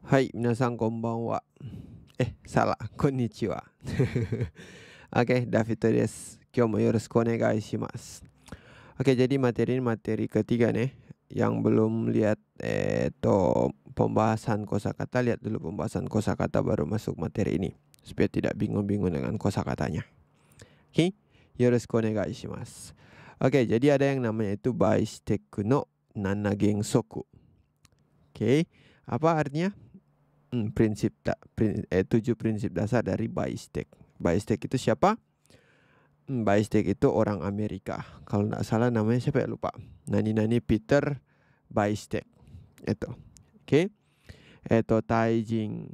Hai, minasan konbanwa. Salah, konnichiwa. Oke, David desu. Kyou mo yoroshiku onegai shimasu. Oke, jadi materi ini materi ketiga nih. Yang belum lihat pembahasan kosakata, lihat dulu pembahasan kosakata baru masuk materi ini. Supaya tidak bingung-bingung dengan kosakatanya. Oke, yoroshiku onegai shimasu. Oke, jadi ada yang namanya itu baishiteku no nana gensoku. Oke, apa artinya? Prinsip 7 prinsip dasar dari Baistek. Baistek itu siapa? Baistek itu orang Amerika. Kalau nggak salah namanya siapa ya, lupa. Nani Peter Baistek. Itu. Oke. Taijin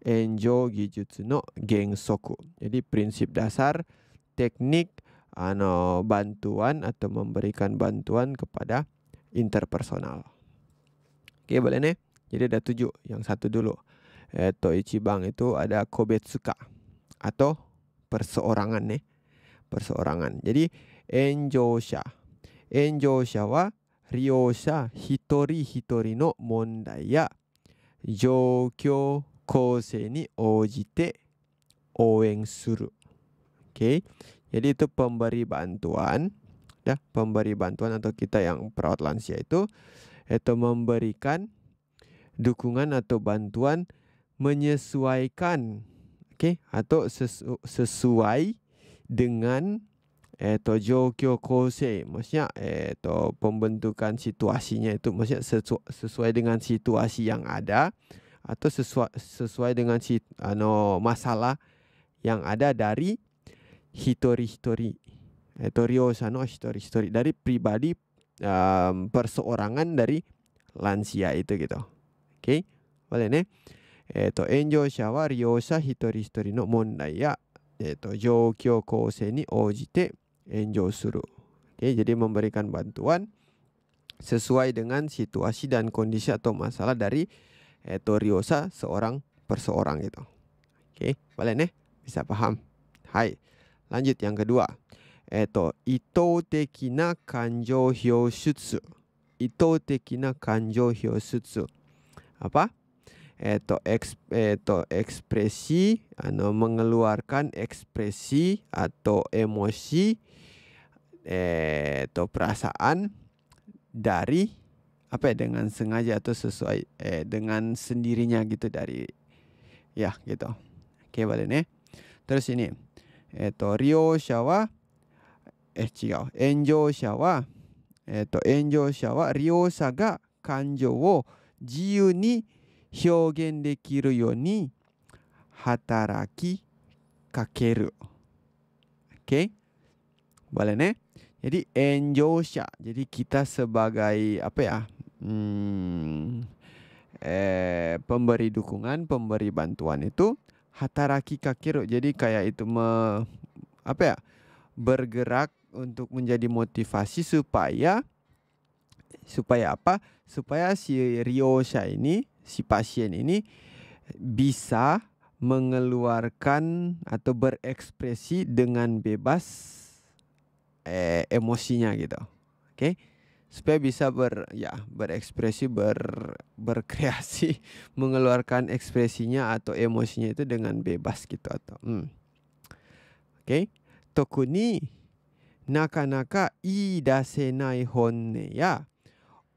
Enjo Gijutsu no Gensoku. Jadi prinsip dasar teknik bantuan atau memberikan bantuan kepada interpersonal. Oke, boleh nih. Jadi ada 7. Yang satu dulu. Ichiban itu ada kobetsuka atau perseorangan nih. Perseorangan. Jadi enjosha. Enjosha wa ryosha hitori hitori no mondai ya joukyou kousei ni ojite oen suru. Oke. Jadi itu pemberi bantuan. Ya, pemberi bantuan atau kita yang perawat lansia itu memberikan dukungan atau bantuan menyesuaikan, atau sesuai dengan joukyo kousei, maksudnya pembentukan situasinya itu, maksudnya sesuai dengan situasi yang ada atau sesuai dengan masalah yang ada dari hitori ryosha no hitori dari pribadi perseorangan dari lansia itu gitu. Oke, boleh nih. Enjosha wa ryosha hitori hitori no mondai ya joukyou kousei ni ojite enjou suru. Oke, jadi memberikan bantuan sesuai dengan situasi dan kondisi atau masalah dari ryosha seorang perseorang itu. Oke, boleh nih, bisa paham. Hai, lanjut yang kedua. Itou tekina kanjou hyoshutsu. Itou tekina kanjou hyoshutsu. Apa? Ekspresi, mengeluarkan ekspresi atau emosi, perasaan dari apa ya, dengan sengaja atau sesuai dengan sendirinya gitu, dari ya gitu. Oke, boleh nih. Terus ini ryosha wa enjosha wa ryosha ga kanjou wo jiyu ni hyogen dekiru yo ni hataraki kakeru. Oke, boleh nih. Jadi enjosha, jadi kita sebagai apa ya, pemberi dukungan, pemberi bantuan itu hataraki kakeru, jadi kayak itu bergerak untuk menjadi motivasi supaya apa? Supaya si ryosha ini, si pasien ini bisa mengeluarkan atau berekspresi dengan bebas emosinya gitu. Oke? Supaya bisa berekspresi, berkreasi, mengeluarkan ekspresinya atau emosinya itu dengan bebas gitu atau Oke? Tokuni nakanaka iidasenai honne ya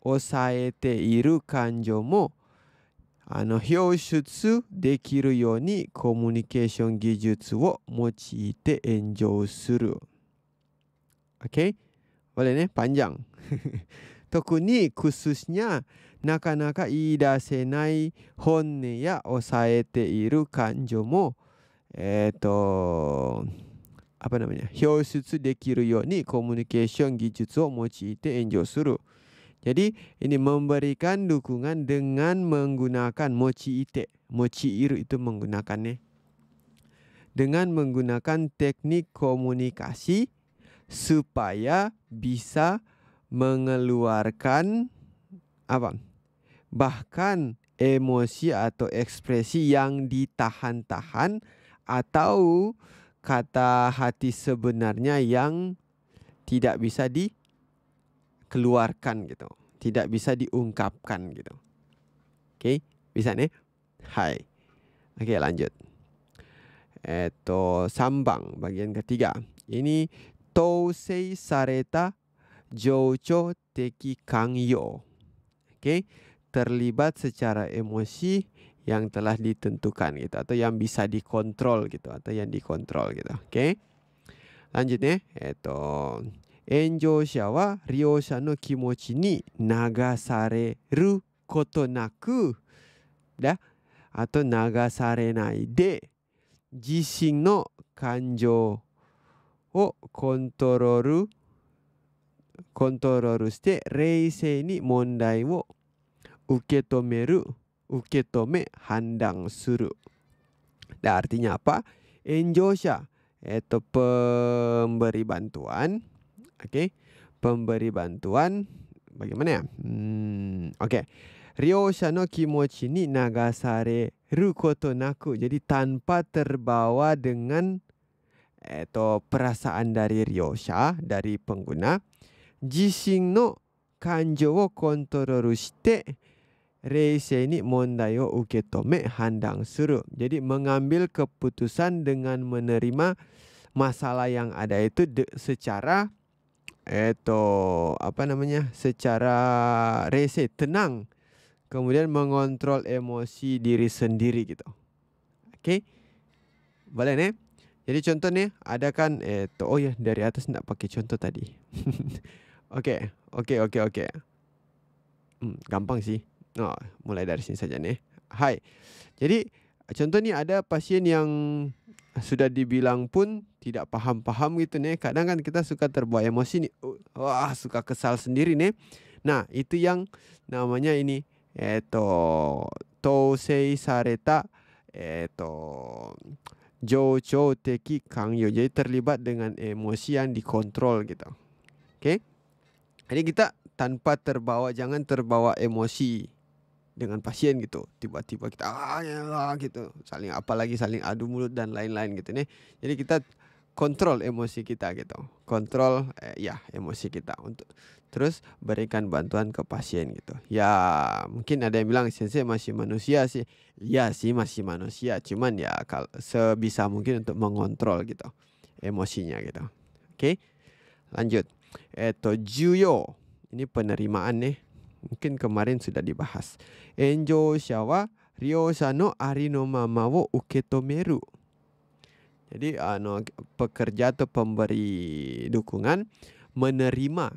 osaete iru kanjou mo hyoshutsu dekiru you ni komunikation gijutsu wo mochiite enjou suru. Oke, boleh nih, panjang. Tokuni, khususnya, nakanaka iidasenai honne ya osaete iru kanjou mo apa namanya, hyoshutsu dekiru you ni komunikation gijutsu wo mochiite enjou suru. Jadi ini memberikan dukungan dengan menggunakan mochiite. Mochiiru itu menggunakan nih. Dengan menggunakan teknik komunikasi supaya bisa mengeluarkan apa? Bahkan emosi atau ekspresi yang ditahan-tahan atau kata hati sebenarnya yang tidak bisa dikeluarkan gitu, tidak bisa diungkapkan gitu. Oke, bisa nih. Hai. Oke, lanjut. Sambang bagian ketiga. Ini tousei sareta joucho teki kangyo. Oke, terlibat secara emosi yang telah ditentukan gitu, atau yang bisa dikontrol gitu, atau yang dikontrol gitu. Oke. Lanjut ya. Enjosha wa ryosha no kimochi ni nagasareru koto naku atau nagasarenai de jishin no kanjou o kontoru shite reisei ni mondai wo uketome handang suru. Artinya apa? Enjosha pemberi bantuan. Oke. Pemberi bantuan bagaimana ya? Oke. Ryosha no kimochi ni nagasareru koto naku. Jadi tanpa terbawa dengan perasaan dari ryosha, dari pengguna. Jishin no kanjo wo kontoru shite reisei ni mondai wo uketome handang suru. Jadi mengambil keputusan dengan menerima masalah yang ada itu secara secara reisei, tenang. Kemudian mengontrol emosi diri sendiri gitu. Oke. Boleh nih? Jadi contoh nih, ada kan oh ya, dari atas enggak pakai contoh tadi. Oke. Gampang sih. Mulai dari sini saja nih. Hai. Jadi contoh nih, ada pasien yang sudah dibilang pun tidak paham-paham gitu nih. Kadang kan kita suka terbawa emosi nih. Wah, suka kesal sendiri nih. Nah, itu yang namanya ini tousei sareta joucho teki kangyo. Jadi terlibat dengan emosi yang dikontrol gitu. Oke. Jadi kita tanpa terbawa, jangan terbawa emosi dengan pasien gitu. Tiba-tiba kita gitu, saling adu mulut dan lain-lain gitu nih. Jadi kita kontrol emosi kita gitu. Kontrol emosi kita untuk terus berikan bantuan ke pasien gitu. Ya, mungkin ada yang bilang sensei masih manusia sih. Ya sih, masih manusia. Cuman ya kalau sebisa mungkin untuk mengontrol gitu emosinya gitu. Oke. Lanjut. Juyo. Ini penerimaan nih. Mungkin kemarin sudah dibahas. Enjosha wa ryosha no arinomama wo uketomeru. Jadi pekerja atau pemberi dukungan menerima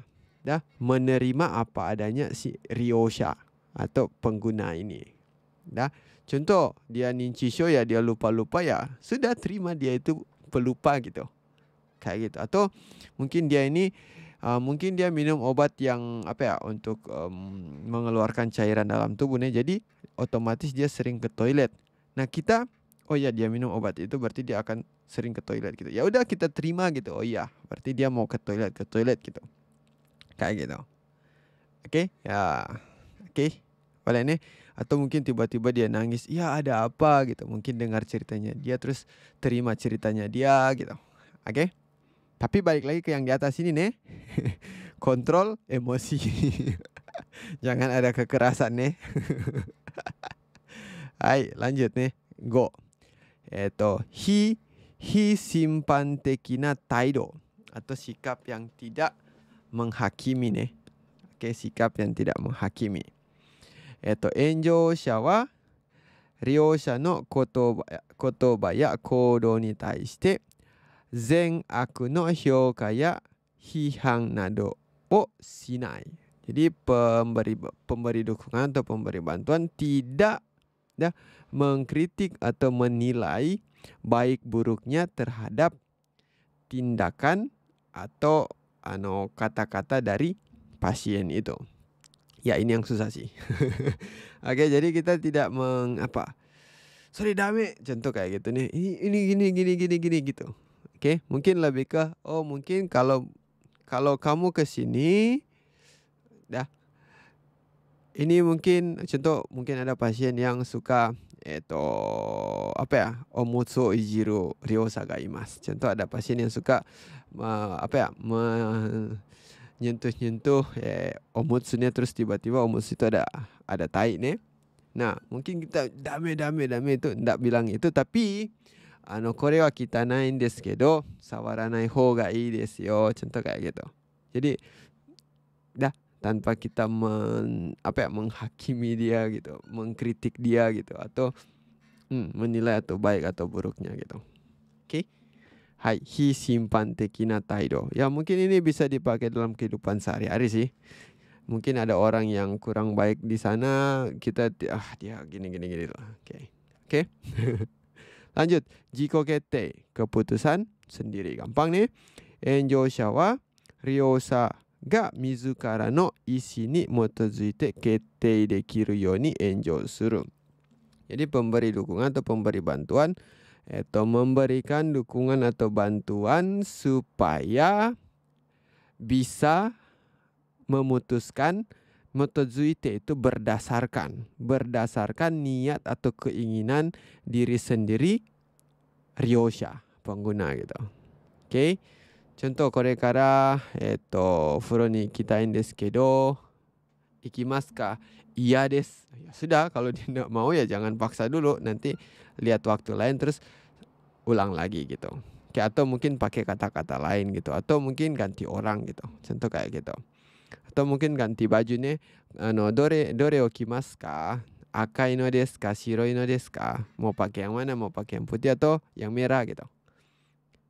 apa adanya si ryosha atau pengguna ini. Contoh dia ninchisho ya, dia lupa-lupa ya, sudah terima dia itu pelupa gitu. Kayak gitu. Atau mungkin dia ini mungkin dia minum obat yang untuk mengeluarkan cairan dalam tubuhnya. Jadi otomatis dia sering ke toilet. Nah, kita dia minum obat itu berarti dia akan sering ke toilet gitu. Ya udah, kita terima gitu. Oh iya, berarti dia mau ke toilet gitu. Kayak gitu. Oke? Ya. Oke. Boleh nih. Atau mungkin tiba-tiba dia nangis. Ya, ada apa gitu. Mungkin dengar ceritanya dia, terus terima ceritanya dia gitu. Oke? Tapi balik lagi ke yang di atas ini nih. Kontrol emosi. Jangan ada kekerasan nih. Hai, lanjut nih. Go. Hi simpan tekina taido, atau sikap yang tidak menghakimi nih. Oke, sikap yang tidak menghakimi. Enjosha wa ryosha no kotoba ya koudou ni taishite zen aku no hyouka ya hihan nado o shinai. Jadi pemberi dukungan atau pemberi bantuan tidak mengkritik atau menilai baik buruknya terhadap tindakan atau kata-kata dari pasien itu. Ya, ini yang susah sih. Oke, jadi kita tidak sorry dame, contoh kayak gitu nih. Ini gini gitu. Oke, mungkin lebih ke mungkin kalau kamu ke sini ini mungkin contoh, mungkin ada pasien yang suka omutsu ijiru ryosa ga imasu. Contoh, ada pasien yang suka nyentuh omutsunya, terus tiba-tiba omutsu itu ada tai nih. Nah, mungkin kita dame itu ndak bilang itu, tapi kore wa kitanai desu kedo sawaranai hou ga ii desu yo. Contoh kayak gitu. Jadi dah tanpa kita menghakimi dia gitu, mengkritik dia gitu, atau menilai atau baik atau buruknya gitu. Oke. Hai, hi simpan tekina taido. Ya mungkin ini bisa dipakai dalam kehidupan sehari-hari sih. Mungkin ada orang yang kurang baik di sana, kita dia gini lah. Oke. Oke. Lanjut, jiko kete, keputusan sendiri. Gampang nih. Enjosha wa ryosa ga mizukara no isi ni motozuite kettei dekiru you ni enjou suru. Jadi pemberi dukungan atau pemberi bantuan atau memberikan dukungan atau bantuan supaya bisa memutuskan. Motozuite itu berdasarkan niat atau keinginan diri sendiri ryosha, pengguna gitu. Oke. Contoh, kore kara furo ni ikitain desu kedo ikimasu ka? Iya desu. Ya sudah, kalau dia tidak mau ya jangan paksa dulu, nanti lihat waktu lain terus ulang lagi gitu. Oke, atau mungkin pakai kata-kata lain gitu, atau mungkin ganti orang gitu. Contoh kayak gitu. Atau mungkin ganti baju nih, dore o kimasu ka? Akai no desu ka? Shiroi no desu ka? Mau pakai yang mana? Mau pakai yang putih atau yang merah gitu.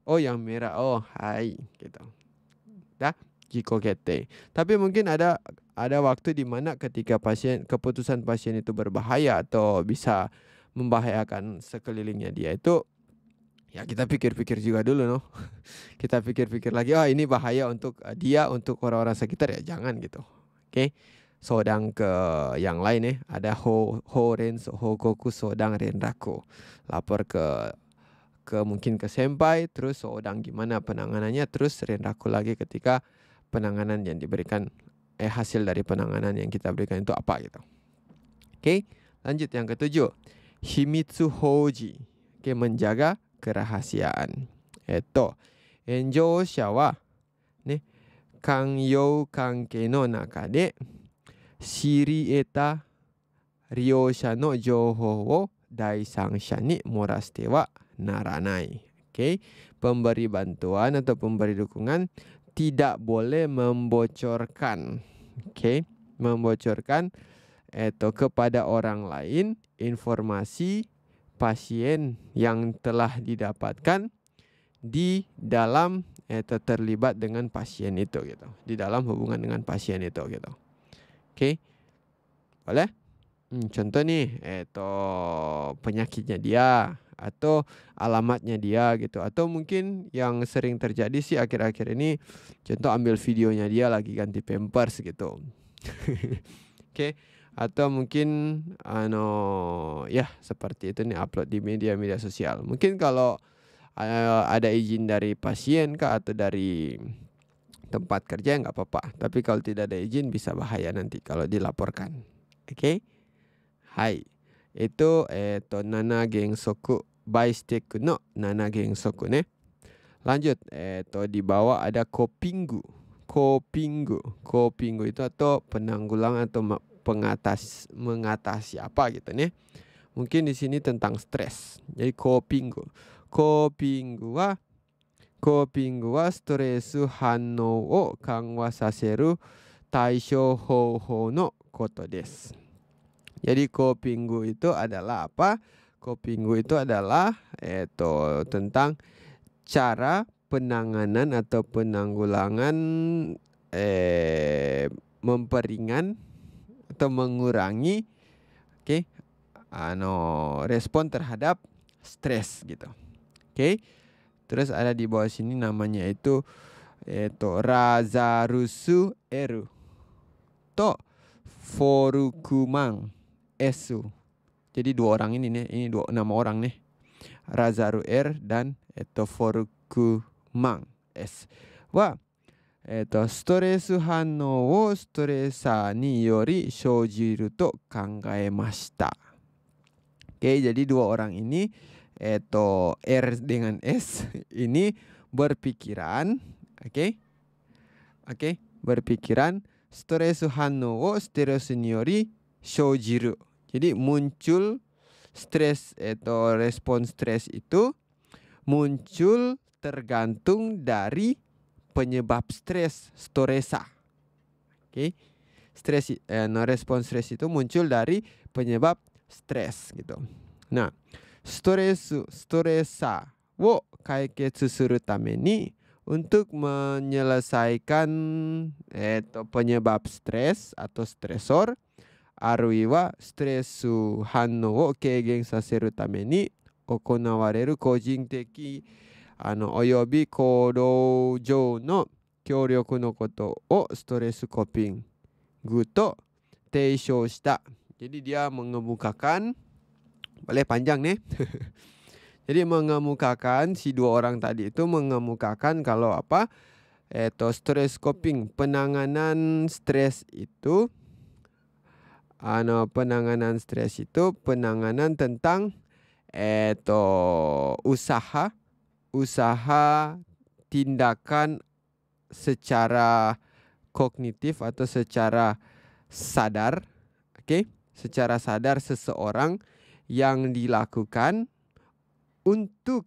Oh, yang merah. Oh, hai gitu. Dah, jiko kete. Tapi mungkin ada waktu di mana ketika keputusan pasien itu berbahaya atau bisa membahayakan sekelilingnya dia, itu ya kita pikir-pikir juga dulu no. Kita pikir-pikir lagi, ini bahaya untuk dia, untuk orang-orang sekitar, ya jangan gitu. Oke. Sodang ke yang lain nih, ada hokoku sodang renraku. Lapor ke mungkin ke senpai, terus sodang gimana penanganannya, terus renraku lagi ketika penanganan yang diberikan, hasil dari penanganan yang kita berikan itu apa gitu. Oke. Lanjut yang ketujuh, himitsu hoji. Oke, menjaga kerahasiaan. Enjosha wa ne kanyou kanke no naka de shiri eta ryosha no jouhou wo daisansha ni morasute wa naranai. Oke, pemberi bantuan atau pemberi dukungan tidak boleh membocorkan. Oke, membocorkan kepada orang lain informasi pasien yang telah didapatkan di dalam terlibat dengan pasien itu gitu, di dalam hubungan dengan pasien itu gitu. Oke. Boleh? Contoh nih, penyakitnya dia atau alamatnya dia gitu, atau mungkin yang sering terjadi sih akhir-akhir ini, contoh ambil videonya dia lagi ganti pampers gitu. Oke. Atau mungkin ya seperti itu nih, upload di media sosial. Mungkin kalau ada izin dari pasien kah atau dari tempat kerja nggak apa-apa. Tapi kalau tidak ada izin bisa bahaya nanti kalau dilaporkan. Oke. Hai. Itu nana gensoku baisteku no nana gensoku ne. Lanjut, di bawah ada kopinggu. Kopinggu itu atau penanggulangan atau mengatasi apa gitu nih. Mungkin di sini tentang stres. Jadi kopinggu wa stresu hannou o kanwa saseru taishou houfou no koto desu. Jadi kopinggu itu adalah apa? Kopinggu itu adalah tentang cara penanganan atau penanggulangan memperingan atau mengurangi respon terhadap stres gitu. Oke. Terus ada di bawah sini namanya itu Razarusu Eru to Forukuman Esu. Jadi dua orang ini nih, ini nama orang nih. Razaru dan Forukuman S. Wa stres hannou wo stresa ni yori shoujiru to kangaemashita. Oke, jadi dua orang ini R dengan S ini berpikiran, berpikiran stres hannou wo stres ni yori shoujiru. Jadi muncul stres atau respon stres itu muncul tergantung dari penyebab stres, storesa. Oke. Stres respon stres itu muncul dari penyebab stres gitu. Nah, storesa wo kaiketsu suru tame ni, untuk menyelesaikan penyebab stres atau stresor, aruiwa stresu hanno wo keigen saseru tame ni okonawareru kojin teki oyobi koudou jou no kyōryoku no koto o stress coping gu to teishou shita. Jadi dia mengemukakan, boleh panjang nih. Jadi mengemukakan, si dua orang tadi itu mengemukakan kalau apa? Stress coping, penanganan stres itu penanganan stres itu penanganan tentang usaha tindakan secara kognitif atau secara sadar, oke? Secara sadar seseorang yang dilakukan untuk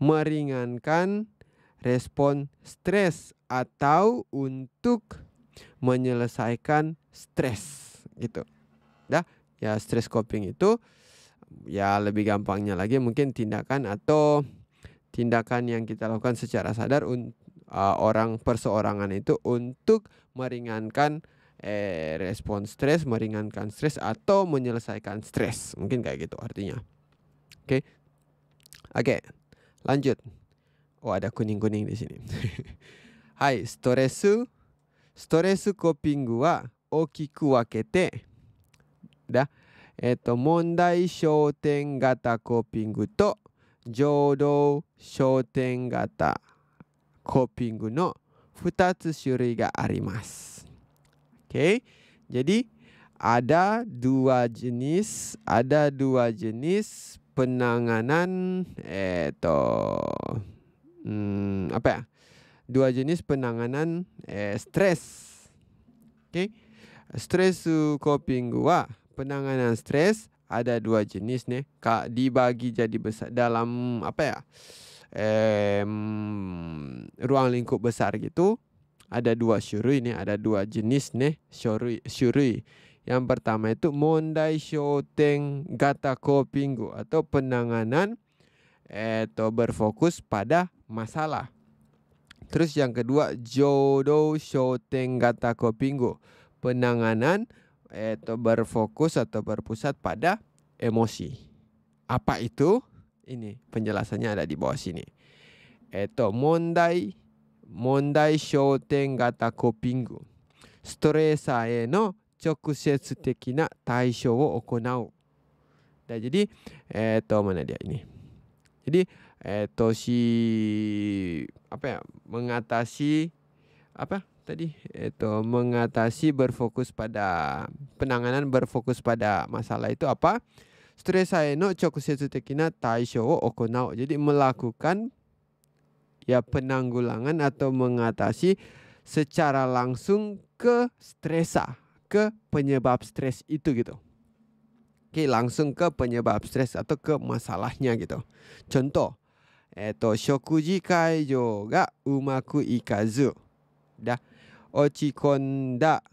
meringankan respon stres atau untuk menyelesaikan stres gitu. Dah, ya stress coping itu ya lebih gampangnya lagi mungkin tindakan yang kita lakukan secara sadar orang perseorangan itu untuk meringankan respon stres, meringankan stres atau menyelesaikan stres. Mungkin kayak gitu artinya. Oke, lanjut. Oh, ada kuning-kuning di sini. Hai, stresu coping wa okiku wakete. Dah. Mondai shoten gata coping to joudou shoten gata coping no 2 種類があります. Oke. Jadi ada dua jenis penanganan dua jenis penanganan stres. Oke. Stress coping wa, penanganan stres ada dua jenis nih. Dibagi jadi besar dalam ruang lingkup besar gitu. Ada 2 syurui nih, ada 2 jenis nih syurui. Yang pertama itu mondai shoten gata coping atau penanganan berfokus pada masalah. Terus yang kedua joudou shoten gata coping, penanganan berfokus atau berpusat pada emosi. Apa itu? Ini penjelasannya ada di bawah sini. Mondai shoten gata coping, stresa e no chokusetsu tekina taishou wo okonau. Dan jadi mana dia ini? Jadi mengatasi berfokus pada penanganan berfokus pada masalah itu apa? Stresa e no chokusetsu tekina taishou wo okonau. Jadi melakukan ya penanggulangan atau mengatasi secara langsung ke penyebab stres itu gitu. Oke, langsung ke penyebab stres atau ke masalahnya gitu. Contoh, shokuji kaijou ga umaku ikazu. Dah, ochikonda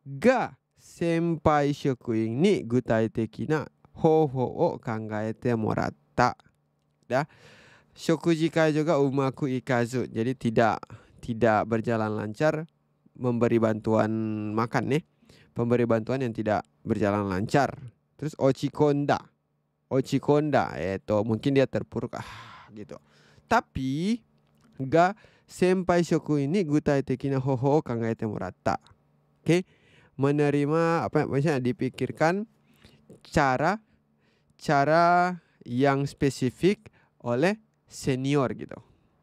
ga senpai shokuin ni gutai tekina hoho o kangaete moratta. Dah. Shokuji kaijou ga umaku ikazu. Jadi tidak berjalan lancar memberi bantuan makan nih. Pemberi bantuan yang tidak berjalan lancar. Terus ochikonda mungkin dia terpuruk gitu. Tapi ga senpai shoku ini gutai tekina hoho kangaete moratta. Oke. Menerima maksudnya dipikirkan cara yang spesifik oleh senior gitu.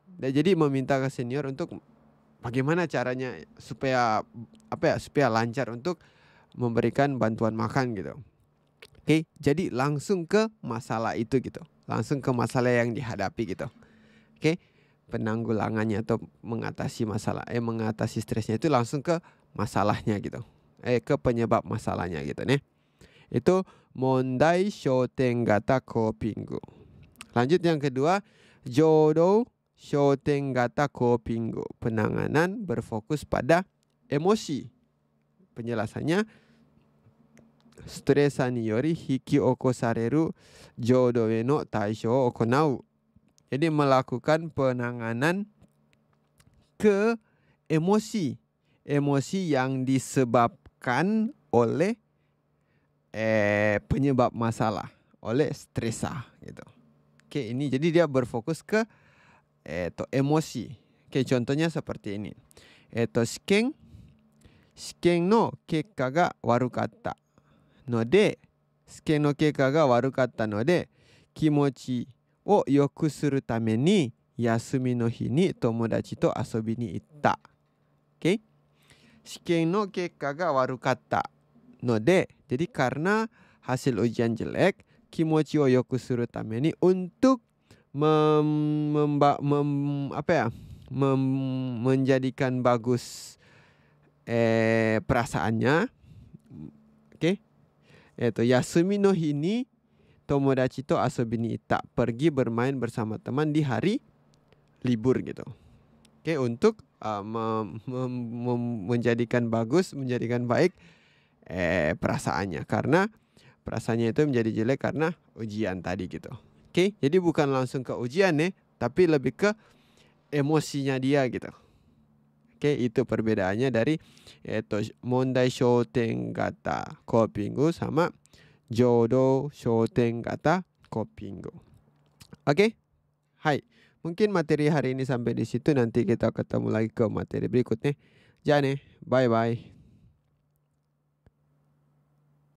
Dan jadi meminta ke senior untuk bagaimana caranya supaya lancar untuk memberikan bantuan makan gitu. Oke, jadi langsung ke masalah itu gitu. Langsung ke masalah yang dihadapi gitu. Oke. Penanggulangannya atau mengatasi stresnya itu langsung ke masalahnya gitu. Ke penyebab masalahnya gitu nih. Itu mondai shoten gata copingu. Lanjut yang kedua, jodo shoten gata copingu. Penanganan berfokus pada emosi. Penjelasannya, stresa ni yori hiki okosareru jodo no taisho o okonau. Jadi melakukan penanganan ke emosi. Emosi yang disebabkan oleh penyebab masalah, oleh stresa gitu. Oke, ini jadi dia berfokus ke emosi. Oke, contohnya seperti ini. Shiken no kekka ga warukatta node, shiken no kekka ga warukatta node, kimochi o yoku suru tame ni yasumi no hi ni tomodachi to asobi ni itta. Oke. Shiken no kekka ga warukatta node, jadi karena hasil ujian jelek, kimochi o yoku suru tame ni, untuk menjadikan bagus perasaannya. Oke. Yasumi no hi ni tomodachi to asobi ni itta, pergi bermain bersama teman di hari libur gitu. Oke, untuk menjadikan bagus, menjadikan baik perasaannya, karena perasaannya itu menjadi jelek karena ujian tadi gitu. Oke, jadi bukan langsung ke ujian nih, tapi lebih ke emosinya dia gitu. Oke, itu perbedaannya dari mondai shoten gata copingu sama jodo shoten gata copingu. Oke, hai. Mungkin materi hari ini sampai di situ. Nanti kita ketemu lagi ke materi berikutnya. Jangan, bye bye.